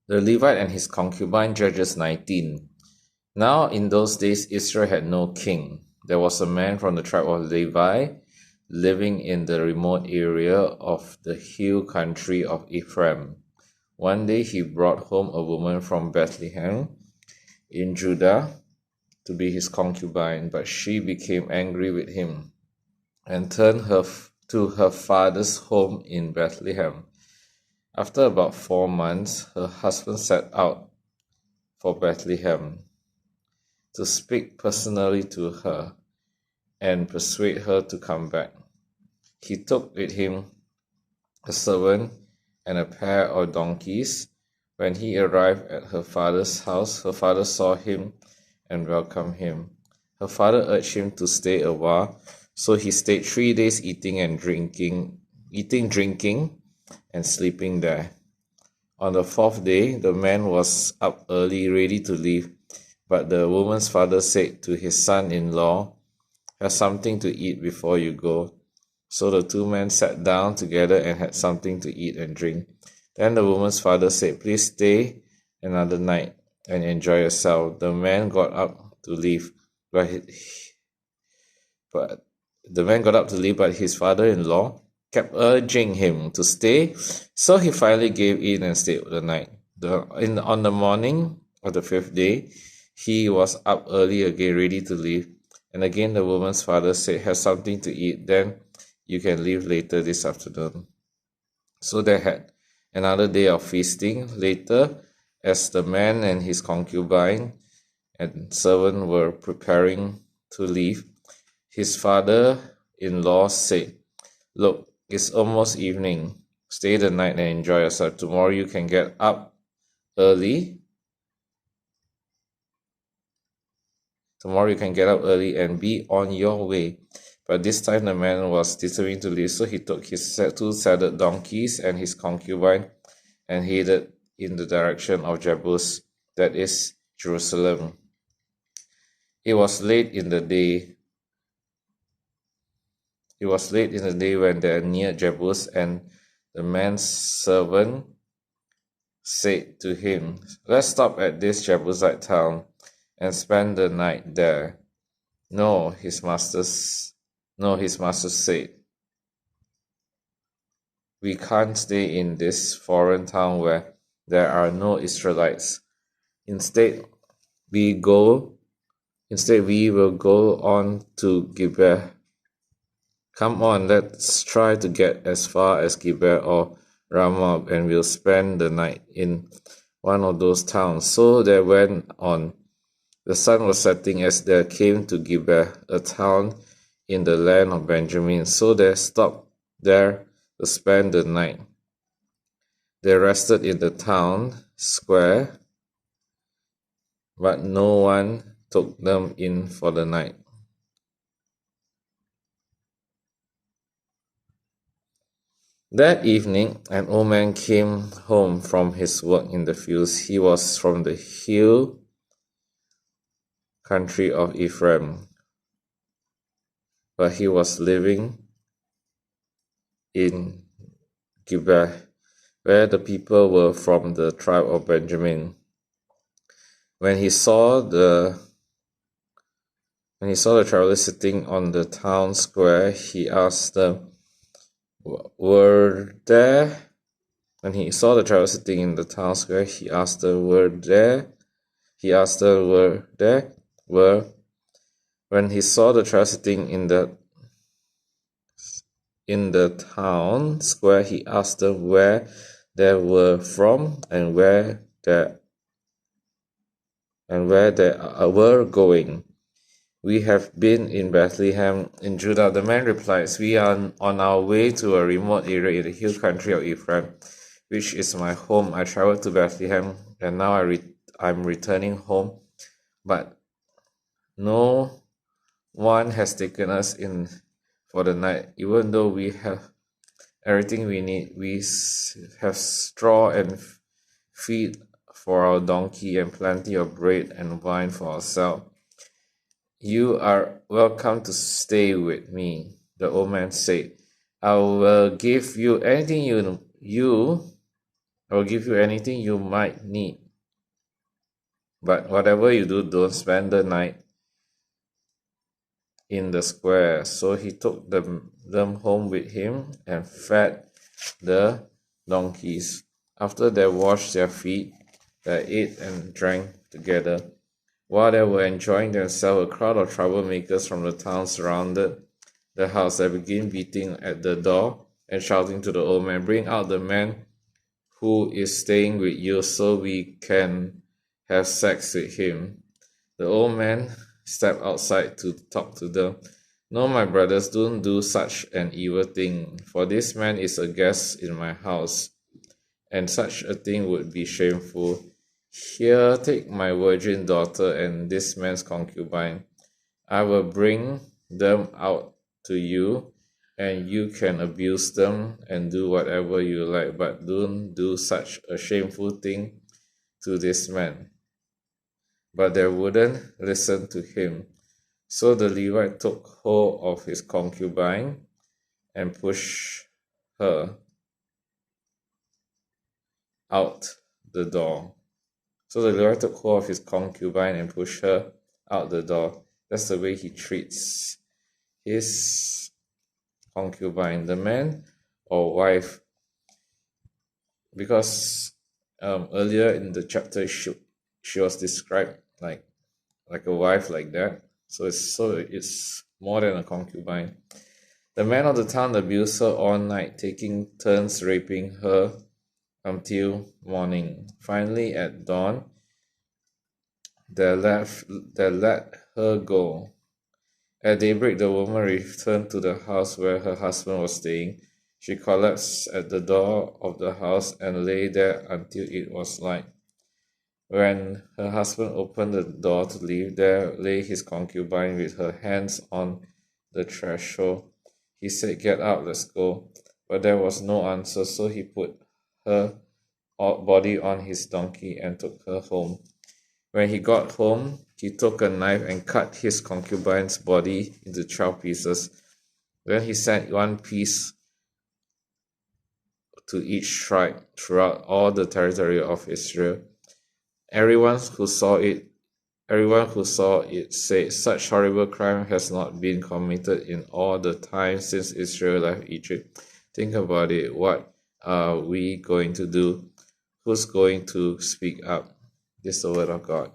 The Levite and his concubine, Judges 19. Now in those days Israel had no king. There was a man from the tribe of Levi living in the remote area of the hill country of Ephraim. One day he brought home a woman from Bethlehem in Judah to be his concubine, but she became angry with him and turned her to her father's home in Bethlehem. After about 4 months, her husband set out for Bethlehem to speak personally to her and persuade her to come back. He took with him a servant and a pair of donkeys. When he arrived at her father's house, her father saw him and welcomed him. Her father urged him to stay a while, so he stayed 3 days eating, drinking, and sleeping there. On the 4th day, the man was up early, ready to leave, but the woman's father said to his son-in-law, "Have something to eat before you go." So the two men sat down together and had something to eat and drink. Then the woman's father said, "Please stay another night and enjoy yourself." The man got up to leave, but his father-in-law kept urging him to stay, so he finally gave in and stayed the night. On the morning of the 5th day, he was up early again, ready to leave. And again the woman's father said, "Have something to eat, then you can leave later this afternoon." So they had another day of feasting. Later, as the man and his concubine and servant were preparing to leave, his father-in-law said, "Look, it's almost evening. Stay the night and enjoy yourself. Tomorrow you can get up early. And be on your way." But this time the man was determined to leave, so he took his 2 saddled donkeys and his concubine and headed in the direction of Jebus, that is, Jerusalem. It was late in the day when they neared Jebus, and the man's servant said to him, "Let's stop at this Jebusite town and spend the night there." No, his master said, "We can't stay in this foreign town where there are no Israelites. Instead, we will go on to Gibeah. Come on, let's try to get as far as Gibeah or Ramah, and we'll spend the night in one of those towns." So they went on. The sun was setting as they came to Gibeah, a town in the land of Benjamin. So they stopped there to spend the night. They rested in the town square, but no one took them in for the night. That evening, an old man came home from his work in the fields. He was from the hill country of Ephraim, but he was living in Gibeah, where the people were from the tribe of Benjamin. When he saw the travelers sitting on the town square, he asked them, "Were there?" When he saw the travelers sitting in the town square, he asked them, "Were there?" When he saw the travelers sitting in the town square, he asked them where they were from and where they were going. "We have been in Bethlehem in Judah," the man replies. "We are on our way to a remote area in the hill country of Ephraim, which is my home. I traveled to Bethlehem, and now I'm returning home, but no one has taken us in for the night. Even though we have everything we need, we have straw and feed for our donkey and plenty of bread and wine for ourselves. You are welcome to stay with me," the old man said. I will give you anything you I will give you anything you might need. But whatever you do, don't spend the night in the square. So he took them home with him and fed the donkeys. After they washed their feet, they ate and drank together. While they were enjoying themselves, a crowd of troublemakers from the town surrounded the house. They began beating at the door and shouting to the old man, "Bring out the man who is staying with you so we can have sex with him." The old man stepped outside to talk to them. "No, my brothers, don't do such an evil thing, for this man is a guest in my house, and such a thing would be shameful. Here, take my virgin daughter and this man's concubine. I will bring them out to you, and you can abuse them and do whatever you like, but don't do such a shameful thing to this man." But they wouldn't listen to him. So the Levite took hold of his concubine and pushed her out the door. So the Levite took hold of his concubine and pushed her out the door. That's the way he treats his concubine, the man or wife, because earlier in the chapter she was described like a wife like that. So it's more than a concubine. The man of the town abused her all night, taking turns raping her until morning. Finally, at dawn, they let her go. At daybreak, the woman returned to the house where her husband was staying. She collapsed at the door of the house and lay there until it was light. When her husband opened the door to leave, there lay his concubine with her hands on the threshold. He said, "Get up, let's go." But there was no answer, so he put her body on his donkey and took her home. When he got home, he took a knife and cut his concubine's body into 12 pieces. Then he sent one piece to each tribe throughout all the territory of Israel. Everyone who saw it said, "Such horrible crime has not been committed in all the time since Israel left Egypt." Think about it. What are we going to do? Who's going to speak up? This is the word of God.